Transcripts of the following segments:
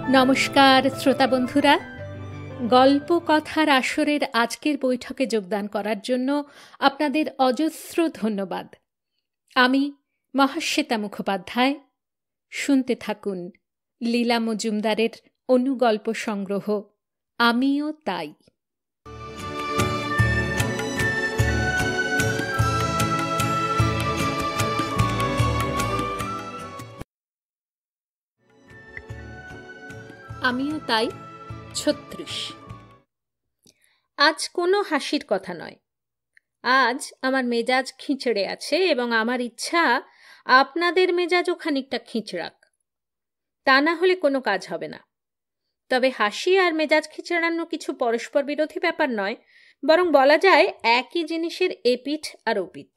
নমস্কার শ্রোতা বন্ধুরা, গল্প কথার আসরের আজকের বৈঠকে যোগদান করার জন্য আপনাদের অজস্র ধন্যবাদ। আমি মহাশ্বেতা মুখোপাধ্যায়। শুনতে থাকুন লীলা মজুমদারের অনুগল্প সংগ্রহ আমিও তাই। আমিও তাই ৩৬। আজ কোনো হাসির কথা নয়। আজ আমার মেজাজ খিঁচড়ে আছে এবং আমার ইচ্ছা আপনাদের মেজাজও খানিকটা খিঁচড়াক। তা না হলে কোনো কাজ হবে না। তবে হাসি আর মেজাজ খিঁচড়ানো কিছু পরস্পর বিরোধী ব্যাপার নয়, বরং বলা যায় একই জিনিসের এপিঠ আর ওপিঠ।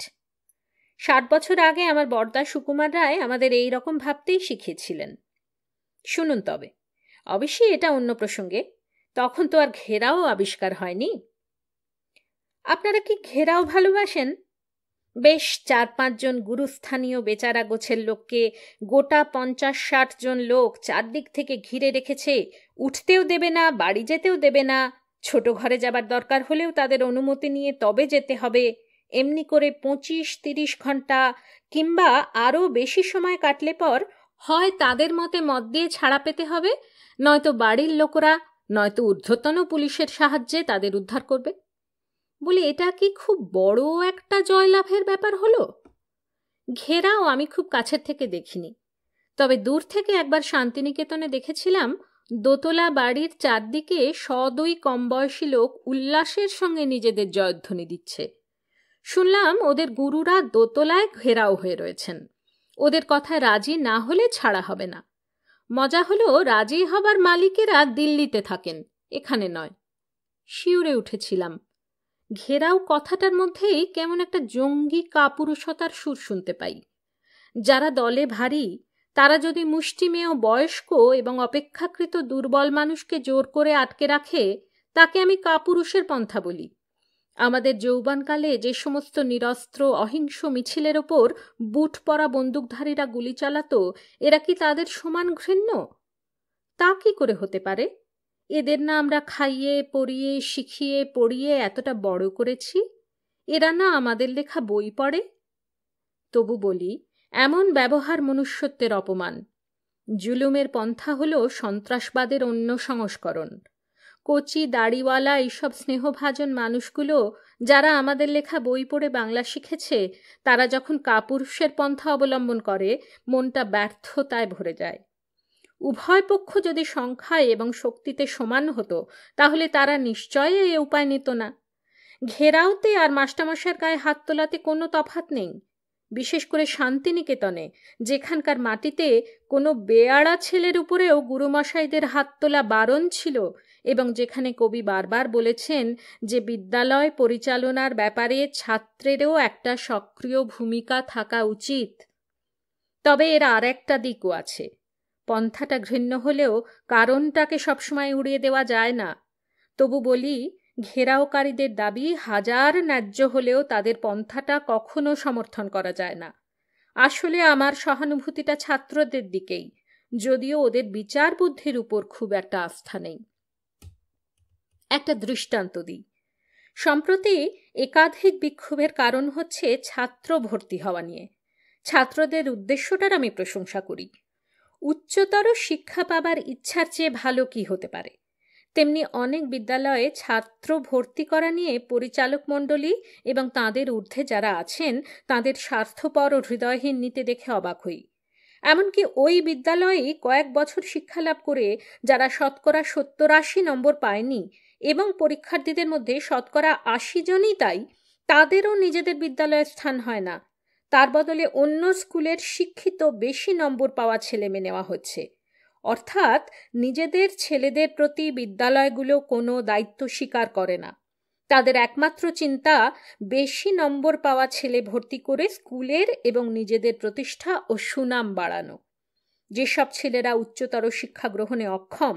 ৬০ বছর আগে আমার বড়দা সুকুমার রায় আমাদের এই রকম ভাবতেই শিখিয়েছিলেন। শুনুন তবে, অবশ্যই এটা অন্য প্রসঙ্গে, তখন তো আর ঘেরাও আবিষ্কার হয়নি। আপনারা কি ঘেরাও ভালোবাসেন? বেশ ৪-৫ জন গুরুস্থানীয় বেচারা গোছের লোককে গোটা ৫০-৬০ জন লোক চারদিক থেকে ঘিরে রেখেছে। উঠতেও দেবে না, বাড়ি যেতেও দেবে না, ছোট ঘরে যাবার দরকার হলেও তাদের অনুমতি নিয়ে তবে যেতে হবে। এমনি করে ২৫-৩০ ঘন্টা কিংবা আরও বেশি সময় কাটলে পর হয় তাদের মতে মদ দিয়ে ছাড়া পেতে হবে, নয়তো বাড়ির লোকরা, নয়তো ঊর্ধ্বতন পুলিশের সাহায্যে তাদের উদ্ধার করবে। বলি, এটা কি খুব বড় একটা জয়লাভের ব্যাপার হলো? ঘেরাও আমি খুব কাছের থেকে দেখিনি, তবে দূর থেকে একবার শান্তিনিকেতনে দেখেছিলাম দোতলা বাড়ির চারদিকে ১০০-২ কম বয়সী লোক উল্লাসের সঙ্গে নিজেদের জয়ধ্বনি দিচ্ছে। শুনলাম ওদের গুরুরা দোতলায় ঘেরাও হয়ে রয়েছেন, ওদের কথায় রাজি না হলে ছাড়া হবে না। মজা হলো, রাজি হবার মালিকেরা দিল্লিতে থাকেন, এখানে নয়। শিউরে উঠেছিলাম। ঘেরাও কথাটার মধ্যেই কেমন একটা জঙ্গি কাপুরুষতার সুর শুনতে পাই। যারা দলে ভারী তারা যদি মুষ্টিমেয় বয়স্ক এবং অপেক্ষাকৃত দুর্বল মানুষকে জোর করে আটকে রাখে, তাকে আমি কাপুরুষের পন্থা বলি। আমাদের যৌবনকালে যে সমস্ত নিরস্ত্র অহিংস মিছিলের ওপর বুট পরা বন্দুকধারীরা গুলি চালাতো, এরা কি তাদের সমান ঘৃণ্য? তা কি করে হতে পারে? এদের না আমরা খাইয়ে পরিয়ে শিখিয়ে পড়িয়ে এতটা বড় করেছি, এরা না আমাদের লেখা বই পড়ে? তবু বলি, এমন ব্যবহার মনুষ্যত্বের অপমান। জুলুমের পন্থা হলো সন্ত্রাসবাদের অন্য সংস্করণ। কচি দাড়িওয়ালা এইসব স্নেহভাজন মানুষগুলো যারা আমাদের লেখা বই পড়ে বাংলা শিখেছে, তারা যখন কাপুরুষের পন্থা অবলম্বন করে, মনটা ব্যর্থতায় ভরে যায়। উভয় পক্ষ যদি সংখ্যায় এবং শক্তিতে সমান হতো, তাহলে তারা নিশ্চয়ই এই উপায় নিত না। ঘেরাওতে আর মাস্টারমশাইয়ের গায়ে হাত তোলাতে কোনো তফাৎ নেই, বিশেষ করে শান্তিনিকেতনে, যেখানকার মাটিতে কোনো বেয়াড়া ছেলের উপরেও গুরুমশাইদের হাত তোলা বারণ ছিল, এবং যেখানে কবি বারবার বলেছেন যে বিদ্যালয় পরিচালনার ব্যাপারে ছাত্রেরও একটা সক্রিয় ভূমিকা থাকা উচিত। তবে এর আর একটা দিকও আছে। পন্থাটা ঘৃণ্য হলেও কারণটাকে সবসময় উড়িয়ে দেওয়া যায় না। তবু বলি, ঘেরাওকারীদের দাবি হাজার ন্যায্য হলেও তাদের পন্থাটা কখনো সমর্থন করা যায় না। আসলে আমার সহানুভূতিটা ছাত্রদের দিকেই, যদিও ওদের বিচার বুদ্ধির উপর খুব একটা আস্থা নেই। একটা দৃষ্টান্ত দিই। সম্প্রতি একাধিক বিক্ষোভের কারণ হচ্ছে ছাত্র ভর্তি হওয়া নিয়ে। ছাত্রদের উদ্দেশ্যটার আমি প্রশংসা করি। উচ্চতর শিক্ষা পাবার ইচ্ছার চেয়ে ভালো কি হতে পারে? তেমনি অনেক বিদ্যালয়ে ছাত্র ভর্তি করা নিয়ে পরিচালক মণ্ডলী এবং তাঁদের ঊর্ধ্বে যারা আছেন, তাদের স্বার্থপর ও হৃদয়হীন নীতি দেখে অবাক হই। এমনকি ওই বিদ্যালয়েই কয়েক বছর শিক্ষালাভ করে যারা শতকরা ৭০-৮০ নম্বর পায়নি, এবং পরীক্ষার্থীদের মধ্যে শতকরা ৮০ জনই তাই, তাদেরও নিজেদের বিদ্যালয়ে স্থান হয় না। তার বদলে অন্য স্কুলের শিক্ষিত বেশি নম্বর পাওয়া ছেলে মেয়ে নেওয়া হচ্ছে। অর্থাৎ নিজেদের ছেলেদের প্রতি বিদ্যালয়গুলো কোনো দায়িত্ব স্বীকার করে না। তাদের একমাত্র চিন্তা বেশি নম্বর পাওয়া ছেলে ভর্তি করে স্কুলের এবং নিজেদের প্রতিষ্ঠা ও সুনাম বাড়ানো। যেসব ছেলেরা উচ্চতর শিক্ষা গ্রহণে অক্ষম,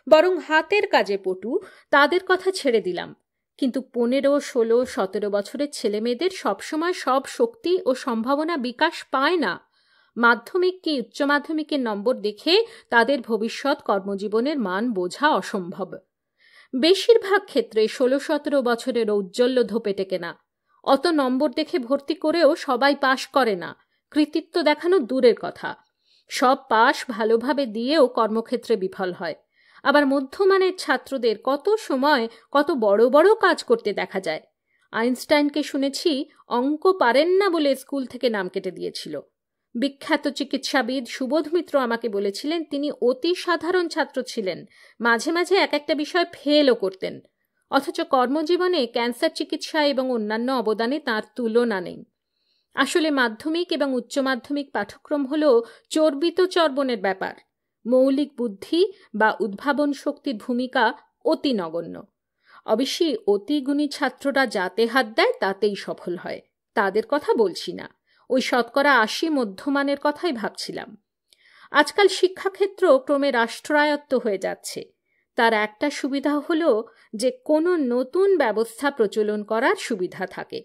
বরং হাতের কাজে পটু, তাদের কথা ছেড়ে দিলাম। কিন্তু ১৫, ১৬, ১৭ বছরের ছেলেমেয়েদের সবসময় সব শক্তি ও সম্ভাবনা বিকাশ পায় না। মাধ্যমিক কি উচ্চ মাধ্যমিকের নম্বর দেখে তাদের ভবিষ্যৎ কর্মজীবনের মান বোঝা অসম্ভব। বেশিরভাগ ক্ষেত্রে 16-17 বছরের ঔজ্জ্বল্য ধোপে টেকে না। অত নম্বর দেখে ভর্তি করেও সবাই পাশ করে না, কৃতিত্ব দেখানো দূরের কথা। সব পাশ ভালোভাবে দিয়েও কর্মক্ষেত্রে বিফল হয়। আবার মধ্যমানের ছাত্রদের কত সময় কত বড় বড় কাজ করতে দেখা যায়। আইনস্টাইনকে শুনেছি অঙ্ক পারেন না বলে স্কুল থেকে নাম কেটে দিয়েছিল। বিখ্যাত চিকিৎসাবিদ সুবোধ মিত্র আমাকে বলেছিলেন তিনি অতি সাধারণ ছাত্র ছিলেন, মাঝে মাঝে এক একটা বিষয় ফেলও করতেন, অথচ কর্মজীবনে ক্যান্সার চিকিৎসা এবং অন্যান্য অবদানে তাঁর তুলনা নেই। আসলে মাধ্যমিক এবং উচ্চ মাধ্যমিক পাঠ্যক্রম হল চর্বিত চর্বণের ব্যাপার। মৌলিক বুদ্ধি বা উদ্ভাবন শক্তির ভূমিকা অতি নগণ্য। অবশ্যই অতি গুণী ছাত্ররা যাতে হাত দেয় তাতেই সফল হয়, তাদের কথা বলছি না, ওই 80% মধ্যমানের কথাই ভাবছিলাম। আজকাল শিক্ষাক্ষেত্র ক্রমে রাষ্ট্রায়ত্ত হয়ে যাচ্ছে। তার একটা সুবিধা হলো যে কোনো নতুন ব্যবস্থা প্রচলন করার সুবিধা থাকে।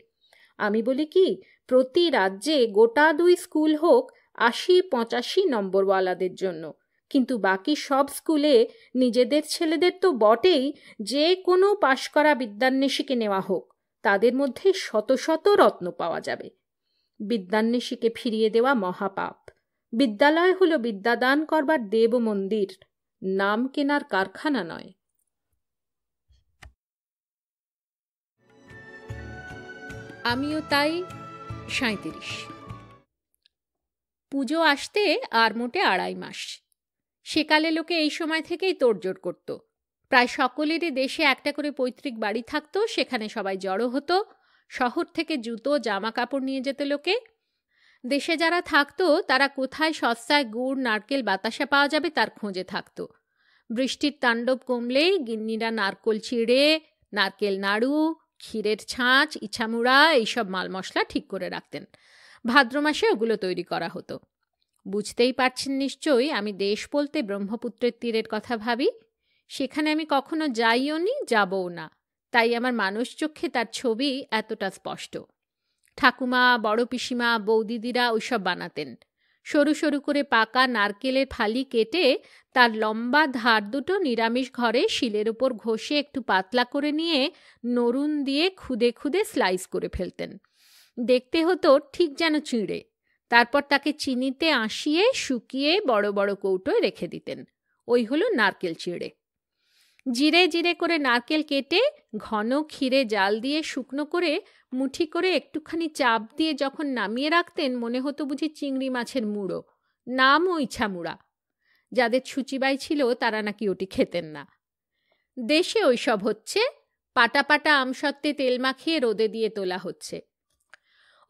আমি বলি কি, প্রতি রাজ্যে গোটা 2 স্কুল হোক 80-85 নম্বরওয়ালাদের জন্য, কিন্তু বাকি সব স্কুলে নিজেদের ছেলেদের তো বটেই, যে কোনো পাশ করা বিদ্যান্বেষীকে নেওয়া হোক, তাদের মধ্যে শত শত রত্ন পাওয়া যাবে। বিদ্যান্বেষীকে ফিরিয়ে দেওয়া মহাপাপ। বিদ্যালয় হলো বিদ্যাদান করবার দেব মন্দির, নাম কেনার কারখানা নয়। আমিও তাই। 37। পুজো আসতে আর মোটে 2.5 মাস। সেকালে লোকে এই সময় থেকেই তোড়জোড় করত। প্রায় সকলেরই দেশে একটা করে পৈতৃক বাড়ি থাকতো, সেখানে সবাই জড়ো হতো। শহর থেকে জুতো জামা কাপড় নিয়ে যেত লোকে। দেশে যারা থাকতো তারা কোথায় সস্তায় গুড় নারকেল বাতাসা পাওয়া যাবে তার খোঁজে থাকতো। বৃষ্টির তাণ্ডব কমলেই গিন্নিরা নারকোল চিড়ে, নারকেল নাড়ু, ক্ষীরের ছাঁচ, ইছামুড়া এইসব মাল মশলা ঠিক করে রাখতেন। ভাদ্র মাসে ওগুলো তৈরি করা হতো। বুঝতেই পারছেন নিশ্চয়ই আমি দেশ বলতে ব্রহ্মপুত্রের তীরের কথা ভাবি। সেখানে আমি কখনো যাইও নি, যাবও না, তাই আমার মানুষ চক্ষে তার ছবি এতটা স্পষ্ট। ঠাকুমা, বড় পিসিমা, বৌদিদিরা ওইসব বানাতেন। সরু সরু করে পাকা নারকেলের ফালি কেটে তার লম্বা ধার দুটো নিরামিষ ঘরে শিলের ওপর ঘষে একটু পাতলা করে নিয়ে নরুন দিয়ে খুদে খুদে স্লাইস করে ফেলতেন। দেখতে হতো ঠিক যেন চিঁড়ে। তারপর তাকে চিনিতে আঁশিয়ে শুকিয়ে বড় বড় কৌটোয় রেখে দিতেন। ওই হলো নারকেল চিঁড়ে। জিরে জিরে করে নারকেল কেটে ঘন ক্ষীরে জাল দিয়ে শুকনো করে মুঠি করে একটুখানি চাপ দিয়ে যখন নামিয়ে রাখতেন, মনে হতো বুঝি চিংড়ি মাছের মুড়ো। নামও ইছামুড়া। যাদের ছুচিবাই ছিল তারা নাকি ওটি খেতেন না। দেশে ওইসব হচ্ছে, পাটা পাটা আমসত্ত্বে তেল মাখিয়ে রোদে দিয়ে তোলা হচ্ছে।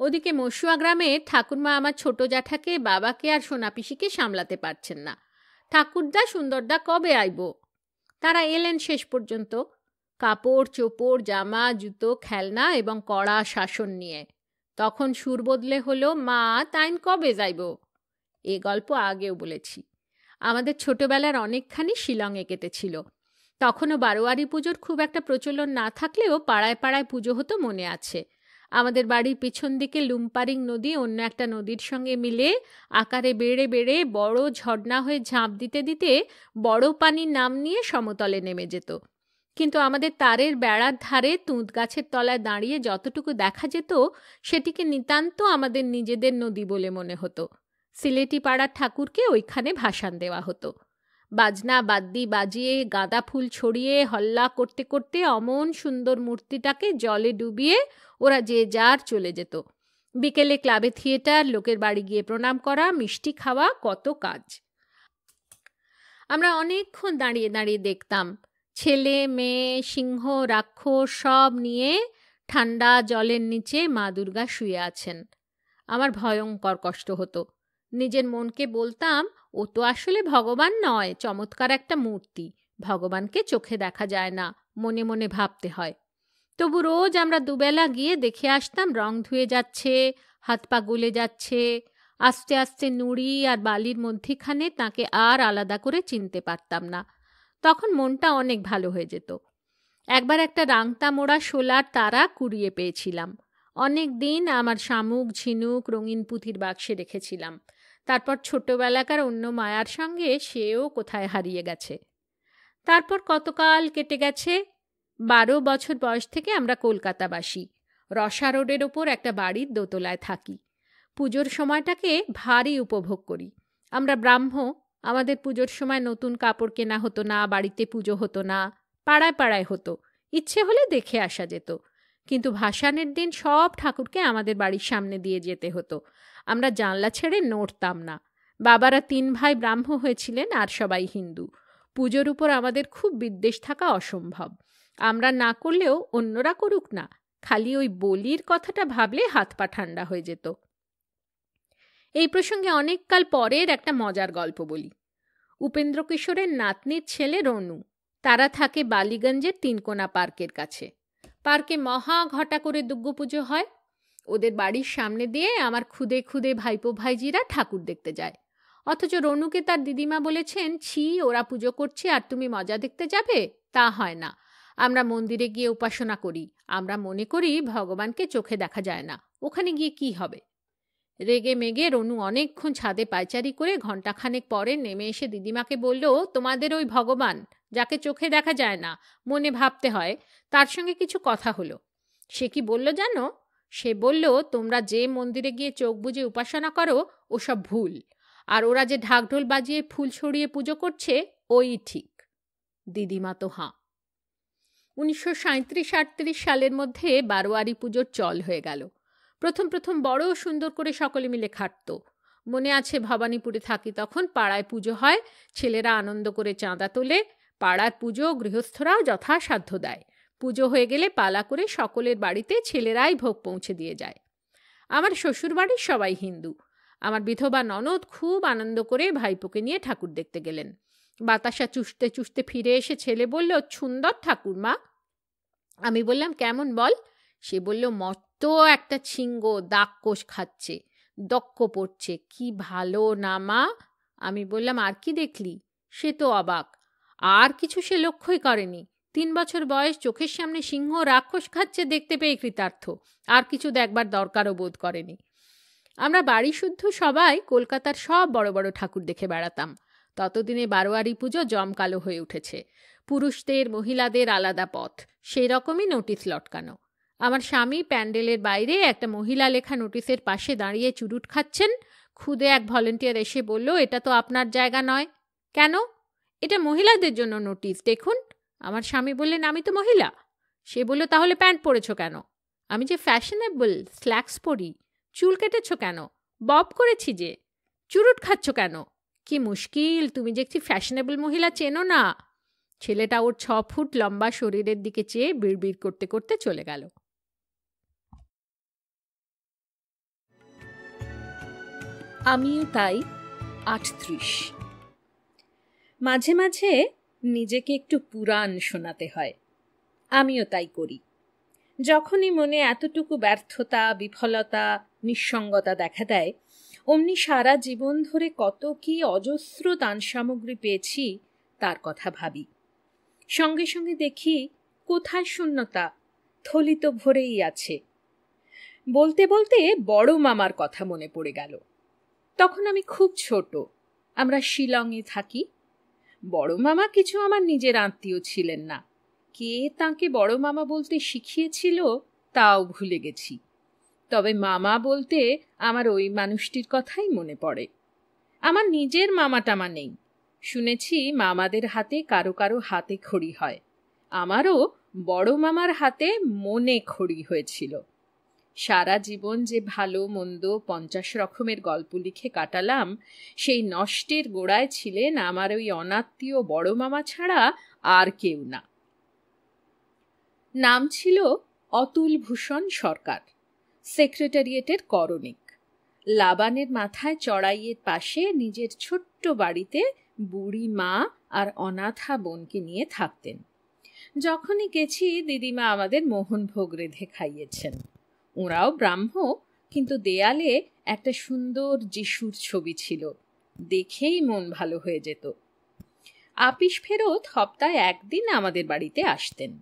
ওদিকে মশুয়া গ্রামে ঠাকুরমা আমার ছোট জ্যাঠাকে, বাবাকে আর সোনাপিসিকে সামলাতে পারছেন না। ঠাকুরদা সুন্দরদা কবে আইব? তারা এলেন শেষ পর্যন্ত, কাপড় চোপড় জামা জুতো খেলনা এবং কড়া শাসন নিয়ে। তখন সুর বদলে হলো, মা তাইন কবে যাইব? এ গল্প আগেও বলেছি। আমাদের ছোটবেলার অনেকখানি শিলংয়ে কেটেছিল। তখনও বারোয়ারি পুজোর খুব একটা প্রচলন না থাকলেও পাড়ায় পাড়ায় পুজো হতো মনে আছে। আমাদের বাড়ির পিছন দিকে লুম্পারিং নদী অন্য একটা নদীর সঙ্গে মিলে আকারে বেড়ে বেড়ে বড় ঝর্ণা হয়ে ঝাঁপ দিতে দিতে বড় পানির নাম নিয়ে সমতলে নেমে যেত। কিন্তু আমাদের তারের বেড়ার ধারে তুঁত গাছের তলায় দাঁড়িয়ে যতটুকু দেখা যেত সেটিকে নিতান্ত আমাদের নিজেদের নদী বলে মনে হতো। সিলেটি পাড়ার ঠাকুরকে ওইখানে ভাসান দেওয়া হতো। বাজনা বাদ্যি বাজিয়ে গাঁদা ফুল ছড়িয়ে হল্লা করতে করতে অমন সুন্দর মূর্তিটাকে জলে ডুবিয়ে ওরা যে যার চলে যেত। বিকেলে ক্লাবে থিয়েটার, লোকের বাড়ি গিয়ে প্রণাম করা, মিষ্টি খাওয়া, কত কাজ। আমরা অনেকক্ষণ দাঁড়িয়ে দাঁড়িয়ে দেখতাম। ছেলে মেয়ে সিংহ রাক্ষস সব নিয়ে ঠান্ডা জলের নিচে মা দুর্গা শুয়ে আছেন। আমার ভয়ঙ্কর কষ্ট হতো। নিজের মনকে বলতাম, ও তো আসলে ভগবান নয়, চমৎকার একটা মূর্তি, ভগবানকে চোখে দেখা যায় না, মনে মনে ভাবতে হয়। তবু রোজ আমরা দুবেলা গিয়ে দেখে আসতাম রং ধুয়ে যাচ্ছে, হাত পা গলে যাচ্ছে। আস্তে আস্তে নুড়ি আর বালির মধ্যিখানে তাকে আর আলাদা করে চিনতে পারতাম না। তখন মনটা অনেক ভালো হয়ে যেত। একবার একটা রাংতা মোড়া শোলার তারা কুড়িয়ে পেয়েছিলাম। অনেক দিন আমার শামুক ঝিনুক রঙিন পুঁথির বাক্সে রেখেছিলাম। তারপর ছোটবেলাকার অন্য মায়ার সঙ্গে সেও কোথায় হারিয়ে গেছে। তারপর কতকাল কেটে গেছে। 12 বছর বয়স থেকে আমরা কলকাতাবাসী। রসা রোডের ওপর একটা বাড়ির দোতলায় থাকি। পুজোর সময়টাকে ভারী উপভোগ করি। আমরা ব্রাহ্ম, আমাদের পুজোর সময় নতুন কাপড় কেনা হতো না, বাড়িতে পুজো হতো না, পাড়ায় পাড়ায় হতো, ইচ্ছে হলে দেখে আসা যেত। কিন্তু ভাসানের দিন সব ঠাকুরকে আমাদের বাড়ির সামনে দিয়ে যেতে হতো। আমরা জানলা ছেড়ে নড়তাম না। বাবারা 3 ভাই ব্রাহ্ম হয়েছিলেন আর সবাই হিন্দু। পুজোর উপর আমাদের খুব বিদ্বেষ থাকা অসম্ভব। আমরা না করলেও অন্যরা করুক না, খালি ওই বলির কথাটা ভাবলে হাত পা ঠান্ডা হয়ে যেত। এই প্রসঙ্গে অনেককাল পরের একটা মজার গল্প বলি। উপেন্দ্র কিশোরের নাতনির ছেলে রনু, তারা থাকে বালিগঞ্জের 3 কোনা পার্কের কাছে। পার্কে মহা ঘটা করে দুর্গাপুজো হয়। ওদের বাড়ির সামনে দিয়ে আমার খুদে খুদে ভাইপো ভাইজিরা ঠাকুর দেখতে যায়। অথচ রনুকে তার দিদিমা বলেছেন, ছি, ওরা পুজো করছে আর তুমি মজা দেখতে যাবে? তা হয় না, আমরা মন্দিরে গিয়ে উপাসনা করি। আমরা মনে করি ভগবানকে চোখে দেখা যায় না, ওখানে গিয়ে কি হবে? রেগে মেগে রনু অনেকক্ষণ ছাদে পায়চারি করে ঘণ্টাখানেক পরে নেমে এসে দিদিমাকে বলল, তোমাদের ওই ভগবান যাকে চোখে দেখা যায় না, মনে ভাবতে হয়, তার সঙ্গে কিছু কথা হলো। সে কি বলল জানো? সে বলল, তোমরা যে মন্দিরে গিয়ে চোখ বুজে উপাসনা করো ওসব ভুল, আর ওরা যে ঢাকঢোল বাজিয়ে ফুল ছড়িয়ে পুজো করছে ওই ঠিক। দিদিমা তো হাঁ। 1937-38 সালের মধ্যে বারোয়ারি পুজোর চল হয়ে গেল। প্রথম প্রথম বড় সুন্দর করে সকলে মিলে খাটত। মনে আছে, ভবানীপুরে থাকি তখন, পাড়ায় পুজো হয়, ছেলেরা আনন্দ করে চাঁদা তোলে, পাড়ার পুজো গৃহস্থরাও যথাসাধ্য দেয়। পুজো হয়ে গেলে পালা করে সকলের বাড়িতে ছেলেরাই ভোগ পৌঁছে দিয়ে যায়। আমার শ্বশুরবাড়ির সবাই হিন্দু। আমার বিধবা ননদ খুব আনন্দ করে ভাইপোকে নিয়ে ঠাকুর দেখতে গেলেন। বাতাসা চুষতে চুষতে ফিরে এসে ছেলে বলল, সুন্দর ঠাকুর মা। আমি বললাম, কেমন বল? সে বলল, মত্ত একটা ছিঙ্গ দাগকোষ খাচ্ছে, দক্ক পড়ছে, কি ভালো না মা। আমি বললাম, আর কি দেখলি? সে তো অবাক, আর কিছু সে লক্ষ্যই করেনি। 3 বছর বয়স, চোখের সামনে সিংহ রাক্ষস খাচ্ছে দেখতে পেয়ে কৃতার্থ, আর কিছু দেখবার দরকারও বোধ করেনি। আমরা বাড়ি শুদ্ধ সবাই কলকাতার সব বড় বড় ঠাকুর দেখে বেড়াতাম। ততদিনে বারোয়ারি পুজো জমকালো হয়ে উঠেছে। পুরুষদের মহিলাদের আলাদা পথ, সেই রকমই নোটিশ লটকানো। আমার স্বামী প্যান্ডেলের বাইরে একটা মহিলা লেখা নোটিশের পাশে দাঁড়িয়ে চুরুট খাচ্ছেন। খুদে এক ভলেন্টিয়ার এসে বলল, এটা তো আপনার জায়গা নয়। কেন? এটা মহিলাদের জন্য নোটিশ, দেখুন। আমার স্বামী বললেন, আমি তো মহিলা। সে বলল, তাহলে প্যান্ট পরেছ কেন? আমি যে ফ্যাশনেবল, স্ল্যাক্স পরি। চুল কেটেছ কেন? বব করেছি যে। চুরুট খাচ্ছ কেন? কি মুশকিল, তুমি যে একটি ফ্যাশনেবল মহিলা চেনো না। ছেলেটা ওর 6 ফুট লম্বা শরীরের দিকে চেয়ে বিড়বিড় করতে করতে চলে গেল। আমিও তাই। 38। মাঝে মাঝে নিজেকে একটু পুরাণ শোনাতে হয়। আমিও তাই করি। যখনই মনে এতটুকু ব্যর্থতা, বিফলতা, নিঃসঙ্গতা দেখা দেয়, অমনি সারা জীবন ধরে কত কি অজস্র দান সামগ্রী পেয়েছি তার কথা ভাবি। সঙ্গে সঙ্গে দেখি কোথায় শূন্যতা, থলি তো ভরেই আছে। বলতে বলতে বড় মামার কথা মনে পড়ে গেল। তখন আমি খুব ছোট, আমরা শিলংয়ে থাকি। বড় মামা কিছু আমার নিজের আত্মীয় ছিলেন না। কে তাঁকে বড় মামা বলতে শিখিয়েছিল তাও ভুলে গেছি। তবে মামা বলতে আমার ওই মানুষটির কথাই মনে পড়ে। আমার নিজের মামা টামা নেই। শুনেছি মামাদের হাতে কারো কারো হাতে খড়ি হয়। আমারও বড় মামার হাতে মনে খড়ি হয়েছিল। সারা জীবন যে ভালো মন্দ 50 রকমের গল্প লিখে কাটালাম, সেই নষ্টের গোড়ায় ছিলেন আমার ওই অনাত্মীয় বড় মামা ছাড়া আর কেউ না। নাম ছিল অতুল ভূষণ সরকার, সেক্রেটারিয়েটের করণিক। লাবানের মাথায় চড়াইয়ের পাশে নিজের ছোট্ট বাড়িতে বুড়ি মা আর অনাথা বোনকে নিয়ে থাকতেন। যখনই গেছি দিদিমা আমাদের মোহনভোগ রেঁধে খাইয়েছেন। ওরাও ব্রাহ্ম, কিন্তু দেয়ালে একটা সুন্দর যিশুর ছবি ছিল, দেখেই মন ভালো হয়ে যেত। আপিস ফেরত সপ্তাহে 1 দিন আমাদের বাড়িতে আসতেন।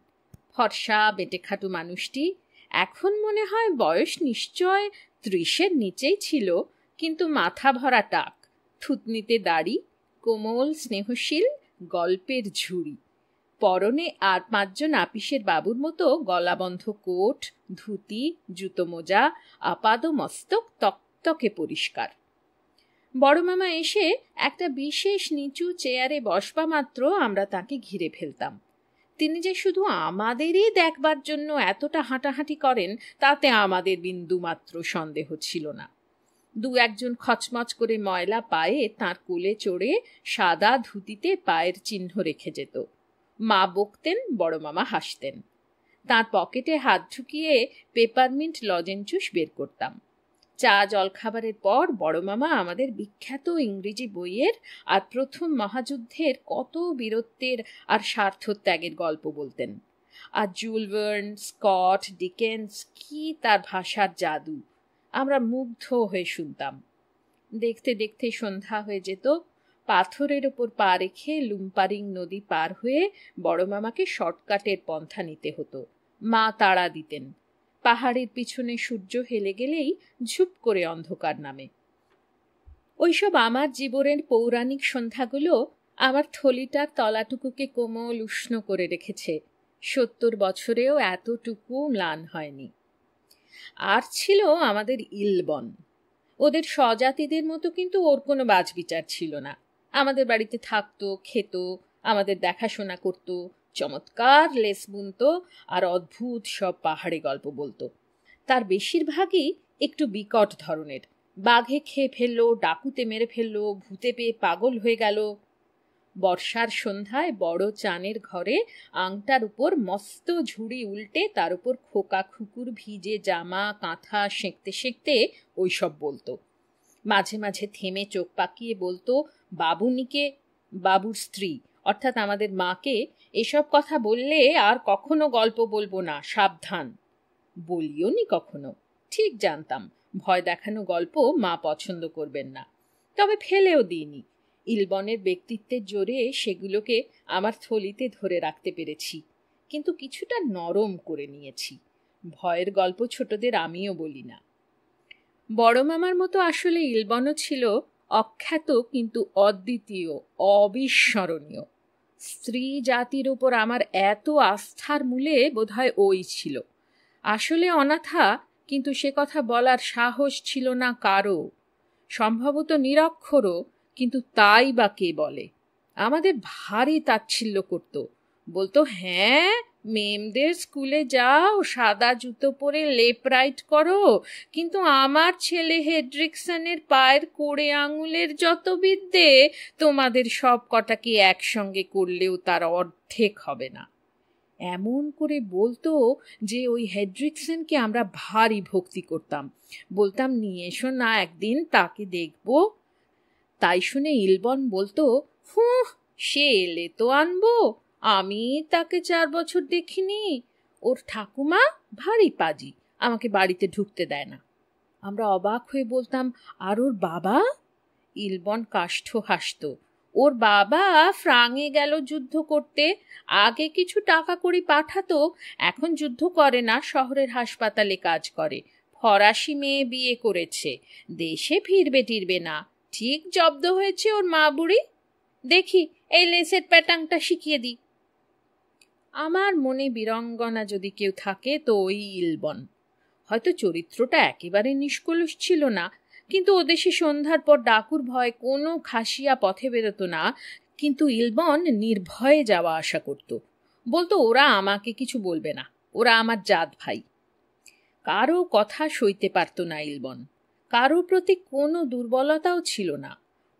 ফর্সা বেটেখাটু মানুষটি, এখন মনে হয় বয়স নিশ্চয় 30-এর নিচেই ছিল, কিন্তু মাথা ভরা টাক, থুতনিতে দাড়ি, কোমল স্নেহশীল, গল্পের ঝুড়ি, পরনে আর 5 জন আপিসের বাবুর মতো গলাবন্ধ কোট, ধুতি, জুতো মোজা, আপাদমস্তক তকতকে পরিষ্কার। বড় মামা এসে একটা বিশেষ নিচু চেয়ারে বসবা মাত্র আমরা তাকে ঘিরে ফেলতাম। তিনি যে শুধু আমাদেরই দেখবার জন্য এতটা হাঁটাহাঁটি করেন তাতে আমাদের বিন্দুমাত্র সন্দেহ ছিল না। 2-1 খচমচ করে ময়লা পায়ে তাঁর কোলে চড়ে সাদা ধুতিতে পায়ের চিহ্ন রেখে যেত। মা বকতেন, বড় মামা হাসতেন। তাঁর পকেটে হাত ঢুকিয়ে পেপারমিন্ট লজেঞ্জুস বের করতাম। চা জলখাবারের পর বড় মামা আমাদের বিখ্যাত ইংরেজি বইয়ের আর প্রথম মহাযুদ্ধের কত বীরত্বের আর স্বার্থত্যাগের গল্প বলতেন। আর জুল ভার্ন, স্কট, ডিকেন্স, কি তার ভাষার জাদু! আমরা মুগ্ধ হয়ে শুনতাম। দেখতে দেখতে সন্ধ্যা হয়ে যেত। পাথরের ওপর পা রেখে লুম্পারিং নদী পার হয়ে বড় মামাকে শর্টকাটের পন্থা নিতে হতো। মা তাড়া দিতেন। পাহাড়ের পিছনে সূর্য হেলে গেলেই ঝুপ করে অন্ধকার নামে। ওইসব আমার জীবনের পৌরাণিক সন্ধ্যাগুলো আমার থলিটার তলাটুকুকে কোমল উষ্ণ করে রেখেছে। 70 বছরেও এতটুকু ম্লান হয়নি। আর ছিল আমাদের ইলবন। ওদের স্বজাতিদের মতো কিন্তু ওর কোনো বাজবিচার ছিল না। আমাদের বাড়িতে থাকতো, খেত, আমাদের দেখাশোনা করত, চমৎকার লেস বুনত আর অদ্ভুত সব পাহাড়ে গল্প বলতো। তার বেশিরভাগই একটু বিকট ধরনের। বাঘে খেয়ে ফেললো, ডাকুতে মেরে ফেললো, ভূতে পেয়ে পাগল হয়ে গেল। বর্ষার সন্ধ্যায় বড় চানের ঘরে আংটার উপর মস্ত ঝুড়ি উল্টে তার উপর খোকা খুকুর ভিজে জামা কাঁথা সেঁকতে সেঁকতে ওইসব বলতো। মাঝে মাঝে থেমে চোখ পাকিয়ে বলতো বাবুনিকে, বাবুর স্ত্রী অর্থাৎ আমাদের মাকে, এসব কথা বললে আর কখনো গল্প বলবো না, সাবধান। বলিও নি কখনো। ঠিক জানতাম ভয় দেখানো গল্প মা পছন্দ করবেন না, তবে ফেলেও দিইনি। ইলবনের ব্যক্তিত্বের জোরে সেগুলোকে আমার থলিতে ধরে রাখতে পেরেছি, কিন্তু কিছুটা নরম করে নিয়েছি। ভয়ের গল্প ছোটদের আমিও বলি না। বড় মামার মতো আসলে ইলবনও ছিল অখ্যাত কিন্তু অদ্বিতীয়, অবিস্মরণীয়। স্ত্রী জাতির উপর আমার এত আস্থার মূলে বোধহয় ওই ছিল। আসলে অনাথা, কিন্তু সে কথা বলার সাহস ছিল না কারো। সম্ভবত নিরক্ষরও, কিন্তু তাই বা কে বলে। আমাদের ভারী তাচ্ছিল্য করত, বলতো হ্যাঁ মেমদের স্কুলে যাও, সাদা জুতো পরে লেপ রাইট করো, কিন্তু আমার ছেলে হেড্রিকসনের পায়ের কোড়ে আঙুলের যত বিদ্যে তোমাদের সব কটাকে একসঙ্গে করলেও তার অর্ধেক হবে না। এমন করে বলতো যে ওই হেড্রিকসনকে আমরা ভারী ভক্তি করতাম। বলতাম নিয়ে এসো না একদিন, তাকে দেখব। তাই শুনে ইলবন বলতো, হুঁ, সে এলে তো আনবো, আমি তাকে 4 বছর দেখিনি। ওর ঠাকুমা ভারী পাজি, আমাকে বাড়িতে ঢুকতে দেয় না। আমরা অবাক হয়ে বলতাম, আর ওর বাবা? ইলবন কাষ্ঠ হাসত। ওর বাবা ফ্রাঙে গেল যুদ্ধ করতে, আগে কিছু টাকা কড়ি পাঠাতো, এখন যুদ্ধ করে না, শহরের হাসপাতালে কাজ করে। ফরাসি মেয়ে বিয়ে করেছে, দেশে ফিরবে টিরবে না। ঠিক জব্দ হয়েছে ওর মা বুড়ি। দেখি এই লেসের প্যাটাংটা শিখিয়ে দিই। আমার মনে বীরঙ্গনা যদি কেউ থাকে তো ওই ইলবন। হয়তো চরিত্রটা একেবারে নিষ্কলুষ ছিল না, কিন্তু ওদেশে সন্ধ্যার পর ডাকুর ভয় কোনো খাসিয়া পথে বেরোতো না। কিন্তু ইলবন নির্ভয়ে যাওয়া আসা করত। বলতো ওরা আমাকে কিছু বলবে না, ওরা আমার জাত ভাই। কারো কথা সইতে পারত না ইলবন। কারো প্রতি কোনো দুর্বলতাও ছিল না।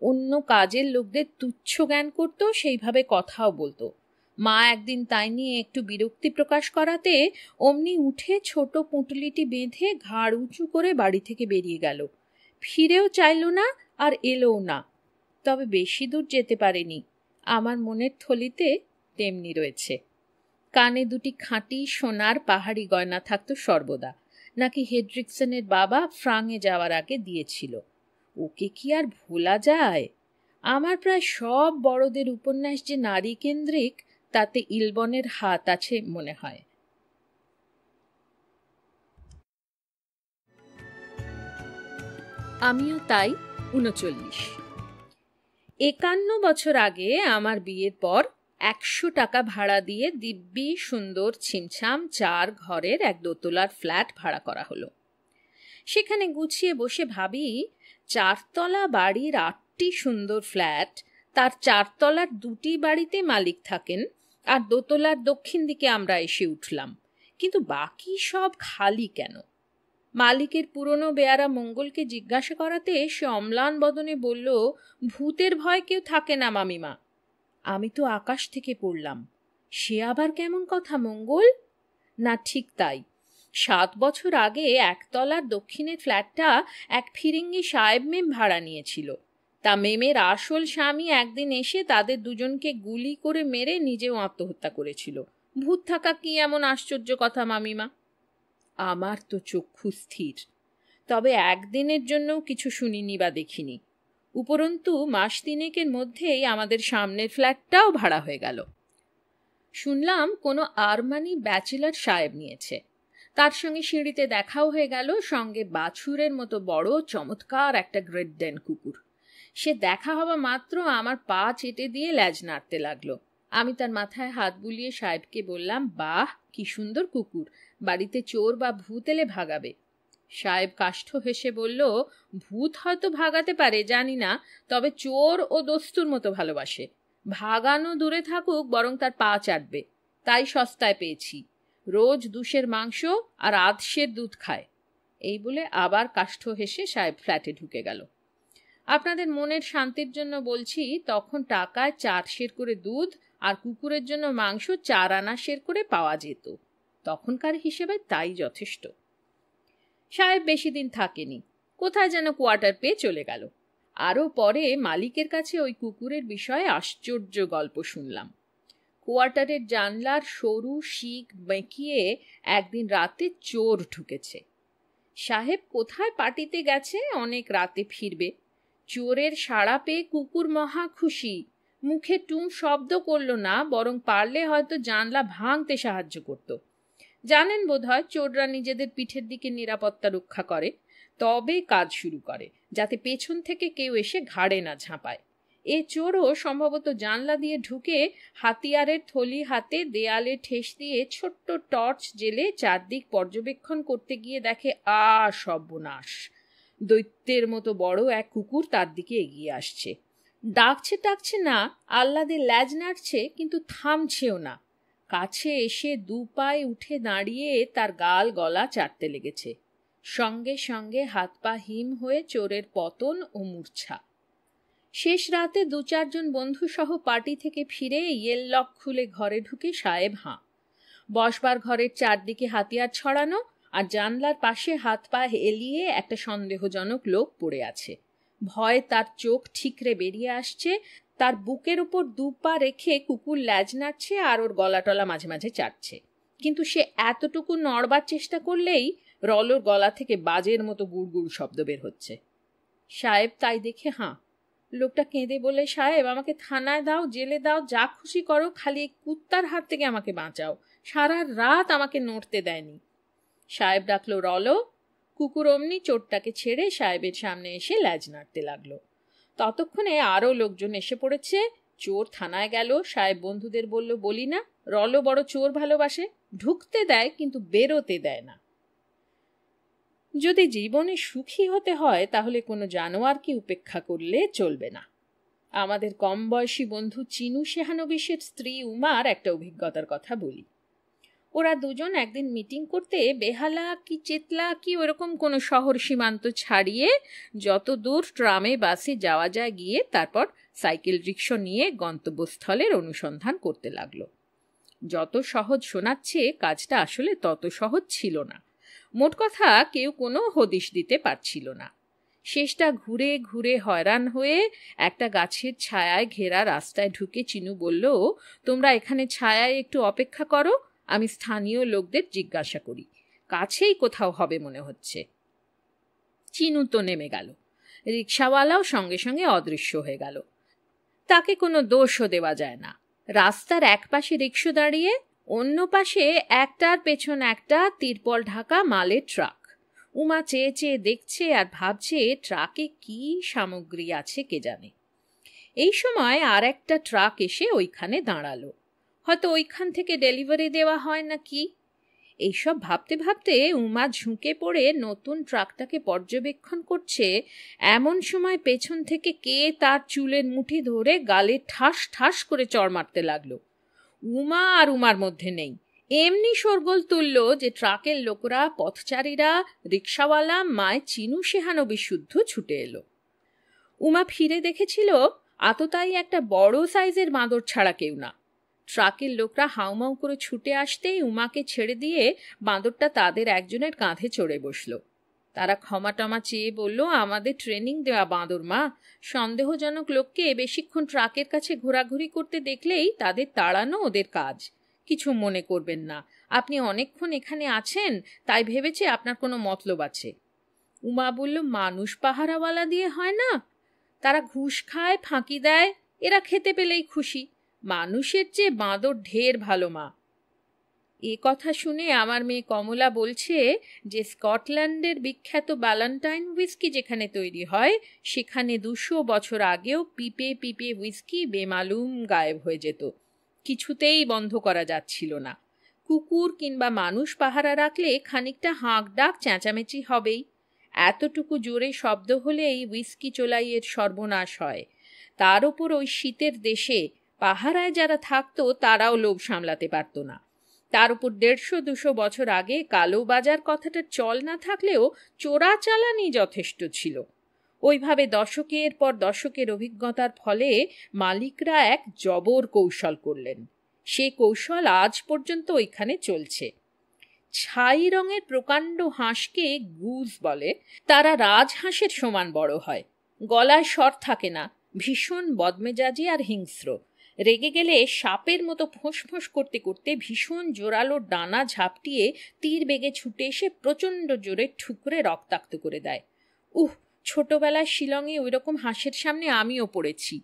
অন্য কাজের লোকদের তুচ্ছ জ্ঞান করত, সেইভাবে কথাও বলতো। মা একদিন তাই নিয়ে একটু বিরক্তি প্রকাশ করাতে অমনি উঠে ছোট পুঁটলিটি বেঁধে ঘাড় উঁচু করে বাড়ি থেকে বেরিয়ে গেল। ফিরেও চাইল না আর এলোও না। তবে বেশি দূর যেতে পারেনি। আমার মনের থলিতে তেমনি রয়েছে। কানে 2টি খাঁটি সোনার পাহাড়ি গয়না থাকতো সর্বদা, নাকি হেড্রিকসনের বাবা ফ্রাঙে যাওয়ার আগে দিয়েছিল। ওকে কি আর ভোলা যায়? আমার প্রায় সব বড়দের উপন্যাস যে নারী কেন্দ্রিক, তাতে ইলবনের হাত আছে মনে হয়। আমিও তাই 39। 51 বছর আগে আমার বিয়ের পর 100 টাকা ভাড়া দিয়ে দিব্যি সুন্দর ছিমছাম 4 ঘরের এক দোতলার ফ্ল্যাট ভাড়া করা হলো। সেখানে গুছিয়ে বসে ভাবি, 4 তলা বাড়ির 8টি সুন্দর ফ্ল্যাট, তার 4 তলার 2টি বাড়িতে মালিক থাকেন, আর দোতলার দক্ষিণ দিকে আমরা এসে উঠলাম, কিন্তু বাকি সব খালি কেন? মালিকের পুরনো বেয়ারা মঙ্গলকে জিজ্ঞাসা করাতে সে অম্লান বদনে বলল, ভূতের ভয় কেউ থাকে না মামিমা। আমি তো আকাশ থেকে পড়লাম, সে আবার কেমন কথা মঙ্গল? না, ঠিক তাই। 7 বছর আগে একতলার দক্ষিণের ফ্ল্যাটটা এক ফিরিঙ্গি সাহেব মেম ভাড়া নিয়েছিল। তা মেমের আসল স্বামী একদিন এসে তাদের দুজনকে গুলি করে মেরে নিজেও আত্মহত্যা করেছিল। ভূত থাকা কি এমন আশ্চর্য কথা মামিমা? আমার তো চক্ষু স্থির, তবে একদিনের জন্যও কিছু শুনিনি বা দেখিনি। উপরন্তু মাস 3 মধ্যেই আমাদের সামনের ফ্ল্যাটটাও ভাড়া হয়ে গেল। শুনলাম কোনো আরমানি ব্যাচেলার সাহেব নিয়েছে। তার সঙ্গে সিঁড়িতে দেখাও হয়ে গেল, সঙ্গে বাছুরের মতো বড় চমৎকার একটা গ্রেট ডেন কুকুর। সে দেখা হওয়া মাত্র আমার পা চেটে দিয়ে ল্যাজ নাড়তে লাগলো। আমি তার মাথায় হাত বুলিয়ে সাহেবকে বললাম, বাহ, কি সুন্দর কুকুর, বাড়িতে চোর বা ভূত এলে ভাগাবে। সাহেব কাষ্ঠ হেসে বলল, ভূত হয়তো ভাগাতে পারে জানি না, তবে চোর ও দস্তুর মতো ভালোবাসে। ভাগানো দূরে থাকুক, বরং তার পা চাটবে। তাই সস্তায় পেয়েছি। রোজ 2 মাংস আর 1/2 দুধ খায়। এই বলে আবার কাষ্ঠ হেসে সাহেব ফ্ল্যাটে ঢুকে গেল। আপনাদের মনের শান্তির জন্য বলছি, তখন টাকায় 4 করে দুধ আর কুকুরের জন্য মাংস 4 আনা করে পাওয়া যেত। তখনকার হিসেবে তাই যথেষ্ট। সাহেব বেশি দিন থাকেনি, কোথায় যেন কোয়ার্টার পেয়ে চলে গেল। আরও পরে মালিকের কাছে ওই কুকুরের বিষয়ে আশ্চর্য গল্প শুনলাম। কোয়ার্টারের জানলার সরু শিক বেঁকিয়ে একদিন রাতে চোর ঢুকেছে। সাহেব কোথায় পার্টিতে গেছে, অনেক রাতে ফিরবে। চোরের সাড়া পেয়ে কুকুর মহা খুশি, মুখে টুং শব্দ করল না, বরং পারলে হয়তো জানলা ভাঙতে সাহায্য করত। জানেন বোধহয় চোররা নিজেদের পিঠের দিকে নিরাপত্তা রক্ষা করে, তবে কাজ শুরু করে, যাতে পেছন থেকে কেউ এসে ঘাড়ে না ঝাঁপায়। এ চোরও সম্ভবত জানলা দিয়ে ঢুকে হাতিয়ারের থলি হাতে দেয়ালে ঠেস দিয়ে ছোট্ট টর্চ জেলে চারদিক পর্যবেক্ষণ করতে গিয়ে দেখে, সর্বনাশ, দৈত্যের মতো বড় এক কুকুর তার দিকে এগিয়ে আসছে। ডাকছে না, আহ্লাদে ল্যাজ নাড়ছে, কিন্তু থামছেও না। কাছে এসে 2 পায়ে উঠে দাঁড়িয়ে তার গাল গলা চাটতে লেগেছে। সঙ্গে সঙ্গে হাত পা হিম হয়ে চোরের পতন ও মূর্ছা। শেষ রাতে 2-4 জন বন্ধু সহ পার্টি থেকে ফিরে ইয়েল লক খুলে ঘরে ঢুকে সাহেব বসবার ঘরের চারদিকে হাতিয়ার ছড়ানো, আর জানলার পাশে হাত পা এলিয়ে একটা সন্দেহজনক লোক পড়ে আছে। ভয় তার চোখ ঠিকরে বেরিয়ে আসছে। তার বুকের উপর 2 পা রেখে কুকুর ল্যাজ নাড়ছে আর ওর গলাটলা মাঝে মাঝে চাটছে, কিন্তু সে এতটুকু নড়বার চেষ্টা করলেই রলোর গলা থেকে বাজের মতো গুড়গুড় শব্দ বের হচ্ছে। সাহেব তাই দেখে লোকটা কেঁদে বলে, সাহেব, আমাকে থানায় দাও, জেলে দাও, যা খুশি করো, খালি এই কুত্তার হাত থেকে আমাকে বাঁচাও। সারা রাত আমাকে নড়তে দেয়নি। সাহেব ডাকলো, রলো। কুকুর অমনি চোরটাকে ছেড়ে সাহেবের সামনে এসে ল্যাজ নাড়তে লাগলো। ততক্ষণে আরও লোকজন এসে পড়েছে। চোর থানায় গেল। সাহেব বন্ধুদের বলল, বলি না, রলো বড় চোর ভালোবাসে, ঢুকতে দেয় কিন্তু বেরোতে দেয় না। যদি জীবনে সুখী হতে হয় তাহলে কোনো জানোয়ারকে উপেক্ষা করলে চলবে না। আমাদের কম বয়সী বন্ধু চিনু শেহানবিশের স্ত্রী উমার একটা অভিজ্ঞতার কথা বলি। ওরা দুজন একদিন মিটিং করতে বেহালা কি চেতলা কি ওরকম কোনো শহর সীমান্ত ছাড়িয়ে যত দূর ট্রামে বাসে যাওয়া যায় গিয়ে তারপর সাইকেল রিক্সা নিয়ে গন্তব্যস্থলের অনুসন্ধান করতে লাগলো। যত সহজ শোনাচ্ছে, কাজটা আসলে তত সহজ ছিল না। মোট কথা, কেউ কোনো হদিশ দিতে পারছিল না। শেষটা ঘুরে ঘুরে হয়রান হয়ে একটা গাছের ছায়ায় ঘেরা রাস্তায় ঢুকে চিনু বলল, তোমরা এখানে ছায়ায় একটু অপেক্ষা করো, আমি স্থানীয় লোকদের জিজ্ঞাসা করি, কাছেই কোথাও হবে মনে হচ্ছে। চিনু তো নেমে গেল। রিক্সাওয়ালাও সঙ্গে সঙ্গে অদৃশ্য হয়ে গেল। তাকে কোনো দোষও দেওয়া যায় না। রাস্তার এক পাশে রিক্সা দাঁড়িয়ে, অন্য পাশে একটার পেছন একটা তিরপল ঢাকা মালের ট্রাক। উমা চেয়ে চেয়ে দেখছে আর ভাবছে ট্রাকে কি সামগ্রী আছে কে জানে। এই সময় আর একটা ট্রাক এসে ওইখানে দাঁড়ালো। হয়তো ওইখান থেকে ডেলিভারি দেওয়া হয় না কি। এইসব ভাবতে ভাবতে উমা ঝুঁকে পড়ে নতুন ট্রাকটাকে পর্যবেক্ষণ করছে। এমন সময় পেছন থেকে কে তার চুলের মুঠি ধরে গালে ঠাস ঠাস করে চড় মারতে লাগলো। উমা আর উমার মধ্যে নেই। এমনি শোরগোল তুলল যে ট্রাকের লোকরা, পথচারীরা, রিক্সাওয়ালা, মায় চিনু সেহানবী শুদ্ধ ছুটে এলো। উমা ফিরে দেখেছিল আততায়ী একটা বড় সাইজের বাঁদর ছাড়া কেউ না। ট্রাকের লোকরা হাউমাউ করে ছুটে আসতেই উমাকে ছেড়ে দিয়ে বাঁদরটা তাদের একজনের কাঁধে চড়ে বসল। তারা ক্ষমা টমা চেয়ে বলল, আমাদের ট্রেনিং দেওয়া বাঁদর মা, সন্দেহজনক লোককে বেশিক্ষণ ট্রাকের কাছে ঘোরাঘুরি করতে দেখলেই তাদের তাড়ানো ওদের কাজ। কিছু মনে করবেন না, আপনি অনেকক্ষণ এখানে আছেন তাই ভেবেছে আপনার কোনো মতলব আছে। উমা বলল, মানুষ পাহারাওয়ালা দিয়ে হয় না? তারা ঘুষ খায়, ফাঁকি দেয়, এরা খেতে পেলেই খুশি। মানুষের চেয়ে বাঁদর ঢের ভালো মা। এ কথা শুনে আমার মেয়ে কমলা বলছে যে স্কটল্যান্ডের বিখ্যাত ব্যালেন্টাইন হুইস্কি যেখানে তৈরি হয় সেখানে 200 বছর আগেও পিপে পিপে হুইস্কি বেমালুম গায়েব হয়ে যেত। কিছুতেই বন্ধ করা যাচ্ছিল না। কুকুর কিংবা মানুষ পাহারা রাখলে খানিকটা হাঁক ডাক চেঁচামেচি হবেই। এতটুকু জোরে শব্দ হলে এই হুইস্কি চোলাইয়ের সর্বনাশ হয়। তার উপর ওই শীতের দেশে পাহারায় যারা থাকতো তারাও লোভ সামলাতে পারত না। তার উপর 150-200 বছর আগে কালো বাজার কথাটা চল না থাকলেও চোরাচালানি যথেষ্ট ছিল। ওইভাবে দশকের পর দশকের অভিজ্ঞতার ফলে মালিকরা এক জবর কৌশল করলেন। সে কৌশল আজ পর্যন্ত ওইখানে চলছে। ছাই রঙের প্রকাণ্ড হাঁসকে গুজ বলে। তারা রাজহাঁসের সমান বড় হয়, গলায় স্বর থাকে না, ভীষণ বদমেজাজি আর হিংস্র। রেগে গেলে সাপের মতো ফোঁস করতে করতে ভীষণ জোরালো ডানা ঝাপটিয়ে তীর বেগে ছুটে এসে প্রচণ্ড জোরে ঠুকরে রক্তাক্ত করে দেয়। ছোটবেলায় শিলংয়ে ওইরকম হাঁসের সামনে আমিও পড়েছি।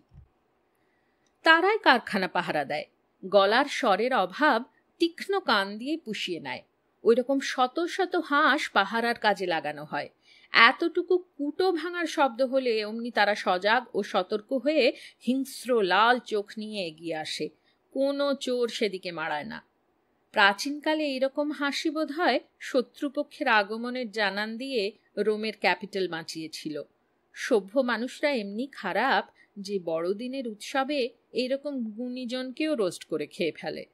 তারাই কারখানা পাহারা দেয়। গলার স্বরের অভাব তীক্ষ্ণ কান দিয়ে পুষিয়ে নেয়। ওইরকম শত শত হাঁস পাহারার কাজে লাগানো হয়। এতটুকু কুটো ভাঙার শব্দ হলে অমনি তারা সজাগ ও সতর্ক হয়ে হিংস্র লাল চোখ নিয়ে এগিয়ে আসে। কোনো চোর সেদিকে মারায় না। প্রাচীনকালে এইরকম হাসি বোধ হয় শত্রুপক্ষের আগমনের জানান দিয়ে রোমের ক্যাপিটাল বাঁচিয়েছিল। সভ্য মানুষরা এমনি খারাপ যে বড়দিনের উৎসবে এইরকম গুণীজনকেও রোস্ট করে খেয়ে ফেলে।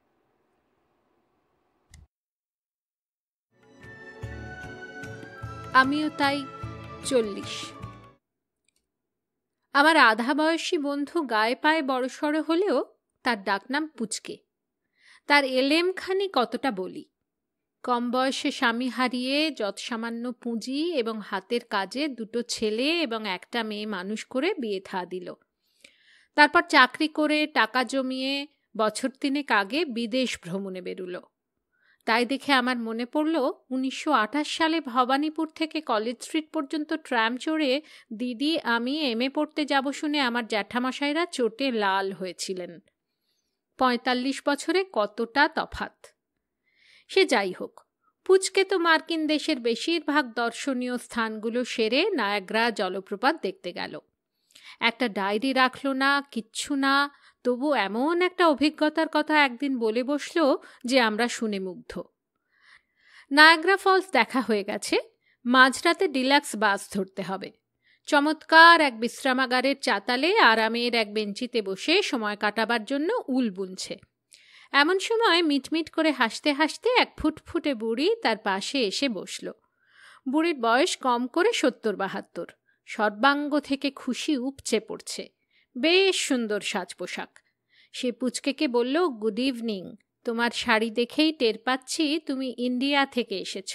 আমিও তাই 40। আমার আধা বয়সী বন্ধু গায়ে পায়ে বড়সড় হলেও তার ডাকনাম পুচকে। তার এলেমখানি কতটা বলি। কম বয়সে স্বামী হারিয়ে যৎসামান্য পুঁজি এবং হাতের কাজে 2 ছেলে এবং একটা মেয়ে মানুষ করে বিয়ে থা দিল। তারপর চাকরি করে টাকা জমিয়ে বছর 3 আগে বিদেশ ভ্রমণে বেরুল। তাই দেখে আমার মনে পড়ল 1928 সালে ভবানীপুর থেকে কলেজ স্ট্রিট পর্যন্ত ট্রাম চড়ে দিদি আমি এমএ পড়তে যাব শুনে আমার জ্যাঠামশাইরা চোটে লাল হয়েছিলেন। 45 বছরে কতটা তফাৎ। সে যাই হোক, পুচকে তো মার্কিন দেশের বেশিরভাগ দর্শনীয় স্থানগুলো সেরে নায়াগ্রা জলপ্রপাত দেখতে গেল। একটা ডায়েরি রাখল না, কিচ্ছু না, তবু এমন একটা অভিজ্ঞতার কথা একদিন বলে বসল যে আমরা শুনে মুগ্ধ। নায়াগ্রা ফলস দেখা হয়ে গেছে, মাঝরাতে ডিলাক্স বাস ধরতে হবে। চমৎকার এক বিশ্রামাগারের চাতালে আরামের এক বেঞ্চিতে বসে সময় কাটাবার জন্য উল বুনছে। এমন সময় মিটমিট করে হাসতে হাসতে এক ফুটফুটে বুড়ি তার পাশে এসে বসল। বুড়ির বয়স কম করে 70-72। সর্বাঙ্গ থেকে খুশি উপচে পড়ছে। বেশ সুন্দর সাজ পোশাক। সে পুচকেকে বলল, গুড ইভিনিং, তোমার শাড়ি দেখেই টের পাচ্ছি তুমি ইন্ডিয়া থেকে এসেছ।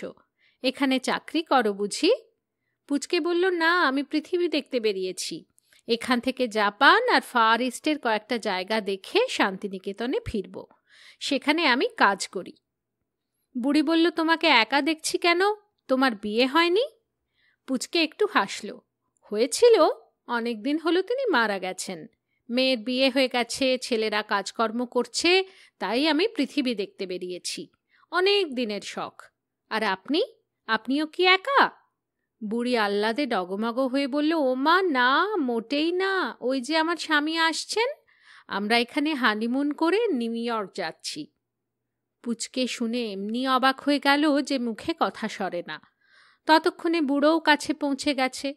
এখানে চাকরি করো বুঝি? পুচকে বলল, না, আমি পৃথিবী দেখতে বেরিয়েছি। এখান থেকে জাপান আর ফার ইস্টের কয়েকটা জায়গা দেখে শান্তিনিকেতনে ফিরব। সেখানে আমি কাজ করি। বুড়ি বলল, তোমাকে একা দেখছি কেন? তোমার বিয়ে হয়নি? পুচকে একটু হাসল। হয়েছিল, অনেক দিন হলো তিনি মারা গেছেন। মেয়ের বিয়ে হয়ে গেছে, ছেলেরা কাজকর্ম করছে, তাই আমি পৃথিবী দেখতে বেরিয়েছি। অনেক দিনের শখ। আর আপনিও কি একা? বুড়ি আহ্লাদে ডগমগ হয়ে বলল, ও মা, না, মোটেই না, ওই যে আমার স্বামী আসছেন, আমরা এখানে হানিমুন করে নিউ ইয়র্ক যাচ্ছি। পুচকে শুনে এমনি অবাক হয়ে গেল যে মুখে কথা সরে না। ততক্ষণে বুড়োও কাছে পৌঁছে গেছে।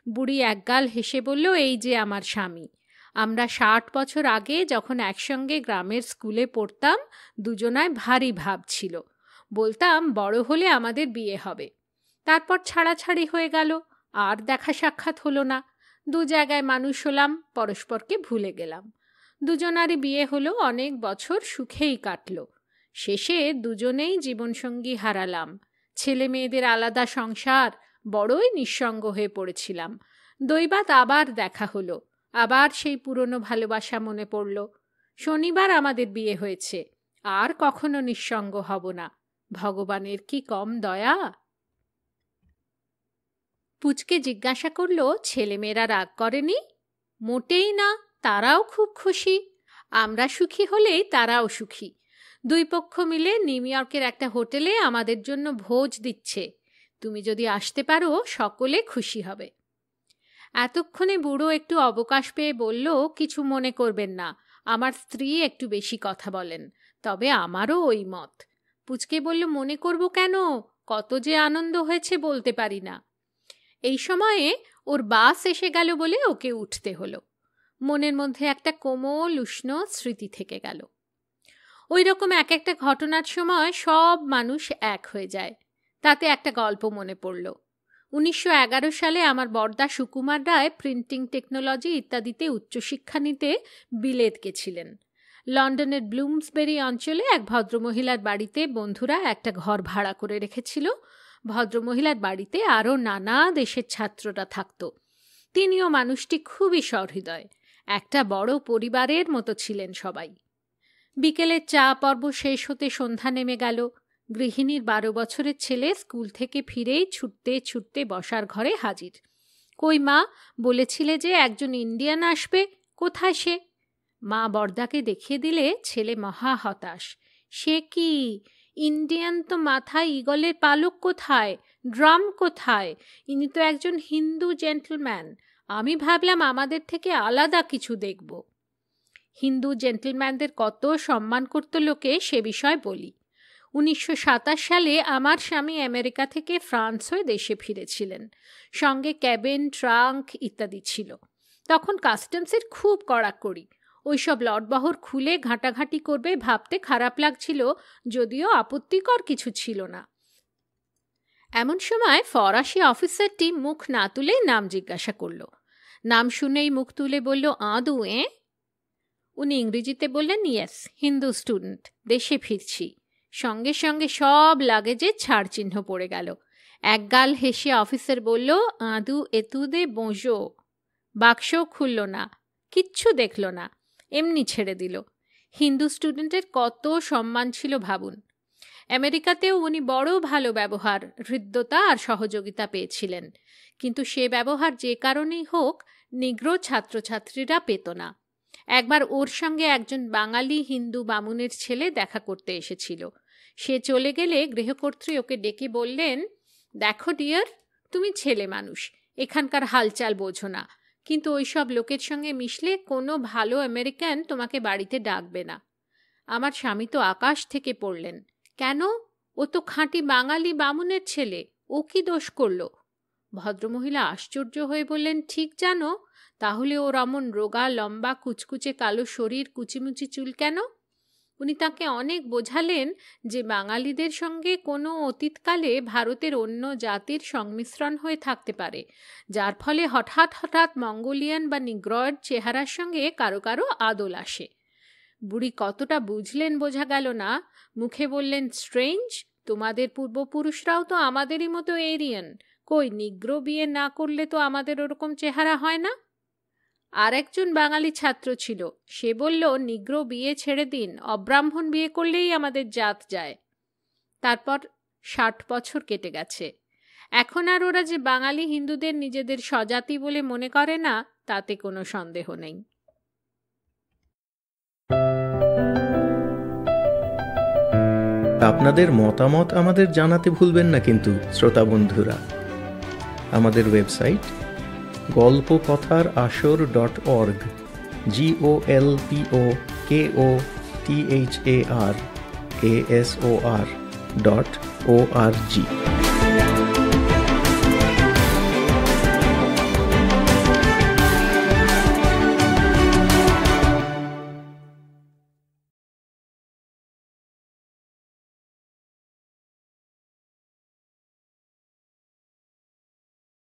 বুড়ি একগাল হেসে বলল, এই যে আমার স্বামী। আমরা 60 বছর আগে যখন একসঙ্গে গ্রামের স্কুলে পড়তাম, দুজনায় ভারী ভাব ছিল। বলতাম বড় হলে আমাদের বিয়ে হবে। তারপর ছাড়াছাড়ি হয়ে গেল, আর দেখা সাক্ষাৎ হলো না। 2 জায়গায় মানুষ হলাম, পরস্পরকে ভুলে গেলাম। দুজনারই বিয়ে হলো, অনেক বছর সুখেই কাটল। শেষে দুজনেই জীবনসঙ্গী হারালাম। ছেলে মেয়েদের আলাদা সংসার, বড়ই নিঃসঙ্গ হয়ে পড়েছিলাম। দৈবাৎ আবার দেখা হলো, আবার সেই পুরনো ভালোবাসা মনে পড়ল। শনিবার আমাদের বিয়ে হয়েছে, আর কখনো নিঃসঙ্গ হব না। ভগবানের কি কম দয়া। পুচকে জিজ্ঞাসা করল, ছেলেমেয়েরা রাগ করেনি? মোটেই না, তারাও খুব খুশি। আমরা সুখী হলেই তারাও সুখী। 2 পক্ষ মিলে নিউ ইয়র্কের একটা হোটেলে আমাদের জন্য ভোজ দিচ্ছে। তুমি যদি আসতে পারো, সকলে খুশি হবে। এতক্ষণে বুড়ো একটু অবকাশ পেয়ে বলল, কিছু মনে করবেন না, আমার স্ত্রী একটু বেশি কথা বলেন, তবে আমারও ওই মত। পুচকে বলল, মনে করব কেন, কত যে আনন্দ হয়েছে বলতে পারি না। এই সময়ে ওর বাস এসে গেল বলে ওকে উঠতে হলো। মনের মধ্যে একটা কোমল উষ্ণ স্মৃতি থেকে গেল। ওই রকম এক একটা ঘটনার সময় সব মানুষ এক হয়ে যায়। তাতে একটা গল্প মনে পড়ল। 1911 সালে আমার বড়দা সুকুমার রায় প্রিন্টিং টেকনোলজি ইত্যাদিতে উচ্চশিক্ষা নিতে বিলেত গেছিলেন। লন্ডনের ব্লুমসবেরি অঞ্চলে এক ভদ্রমহিলার বাড়িতে বন্ধুরা একটা ঘর ভাড়া করে রেখেছিল। ভদ্রমহিলার বাড়িতে আরও নানা দেশের ছাত্ররা থাকত। তিনিও মানুষটি খুবই সহৃদয়, একটা বড় পরিবারের মতো ছিলেন সবাই। বিকেলের চা পর্ব শেষ হতে সন্ধ্যা নেমে গেল। গৃহিণীর 12 বছরের ছেলে স্কুল থেকে ফিরেই ছুটতে ছুটতে বসার ঘরে হাজির। কই মা, বলেছিলে যে একজন ইন্ডিয়ান আসবে, কোথায় সে? মা বড়দাকে দেখিয়ে দিলে ছেলে মহা হতাশ। সে কি, ইন্ডিয়ান তো মাথায় ঈগলের পালক কোথায়, ড্রাম কোথায়? ইনি তো একজন হিন্দু জেন্টলম্যান। আমি ভাবলাম আমাদের থেকে আলাদা কিছু দেখব। হিন্দু জেন্টলম্যানদের কত সম্মান করত লোকে, সে বিষয় বলি। 1927 সালে আমার স্বামী আমেরিকা থেকে ফ্রান্স হয়ে দেশে ফিরেছিলেন। সঙ্গে ক্যাবিন, ট্রাঙ্ক ইত্যাদি ছিল। তখন কাস্টমসের খুব কড়াকড়ি। ওইসব লটবহর খুলে ঘাঁটাঘাঁটি করবে ভাবতে খারাপ লাগছিল, যদিও আপত্তিকর কিছু ছিল না। এমন সময় ফরাসি অফিসারটি মুখ না তুলেই নাম জিজ্ঞাসা করল। নাম শুনেই মুখ তুলে বলল, আদু এ? উনি ইংরেজিতে বললেন, ইয়েস, হিন্দু স্টুডেন্ট, দেশে ফিরছি। সঙ্গে সঙ্গে সব লাগেজে ছাড় চিহ্ন পড়ে গেল। একগাল হেসে অফিসার বলল, আদু এতুদে বোঁজো। বাক্সও খুলল না, কিচ্ছু দেখল না, এমনি ছেড়ে দিল। হিন্দু স্টুডেন্টের কত সম্মান ছিল ভাবুন। আমেরিকাতেও উনি বড় ভালো ব্যবহার, হৃদ্যতা আর সহযোগিতা পেয়েছিলেন। কিন্তু সে ব্যবহার যে কারণেই হোক, নিগ্রো ছাত্রছাত্রীরা পেত না। একবার ওর সঙ্গে একজন বাঙালি হিন্দু বামুনের ছেলে দেখা করতে এসেছিল। সে চলে গেলে গৃহকর্ত্রী ওকে ডেকে বললেন, দেখো ডিয়ার, তুমি ছেলে মানুষ, এখানকার হালচাল বোঝো না, কিন্তু ওইসব লোকের সঙ্গে মিশলে কোনো ভালো আমেরিকান তোমাকে বাড়িতে ডাকবে না। আমার স্বামী তো আকাশ থেকে পড়লেন। কেন? ও তো খাঁটি বাঙালি বামুনের ছেলে, ও কি দোষ করল? ভদ্রমহিলা আশ্চর্য হয়ে বললেন, ঠিক জানো? তাহলে ওর অমন রোগা লম্বা কুচকুচে কালো শরীর, কুচিমুচি চুল কেন? উনি তাকে অনেক বোঝালেন যে বাঙালিদের সঙ্গে কোনো অতীতকালে ভারতের অন্য জাতির সংমিশ্রণ হয়ে থাকতে পারে, যার ফলে হঠাৎ হঠাৎ মঙ্গোলিয়ান বা নিগ্রয়ের চেহারার সঙ্গে কারো কারো আদল আসে। বুড়ি কতটা বুঝলেন বোঝা গেল না। মুখে বললেন, স্ট্রেঞ্জ, তোমাদের পূর্বপুরুষরাও তো আমাদেরই মতো এরিয়ান। কই, নিগ্রো বিয়ে না করলে তো আমাদের ওরকম চেহারা হয় না। আর একজন বাঙালি ছাত্র ছিল, সে বলল, নিগ্রো বিয়ে ছেড়ে দিন, অব্রাহ্মণ বিয়ে করলেই আমাদের জাত যায়। তারপর 60 বছর কেটে গেছে। এখন আর ওরা যে বাঙালি হিন্দুদের নিজেদের স্বজাতি বলে মনে করে না, তাতে কোনো সন্দেহ নেই। আপনাদের মতামত আমাদের জানাতে ভুলবেন না কিন্তু শ্রোতা বন্ধুরা। আমাদের ওয়েবসাইট golpokothar.asor.org golpokothar.asor.org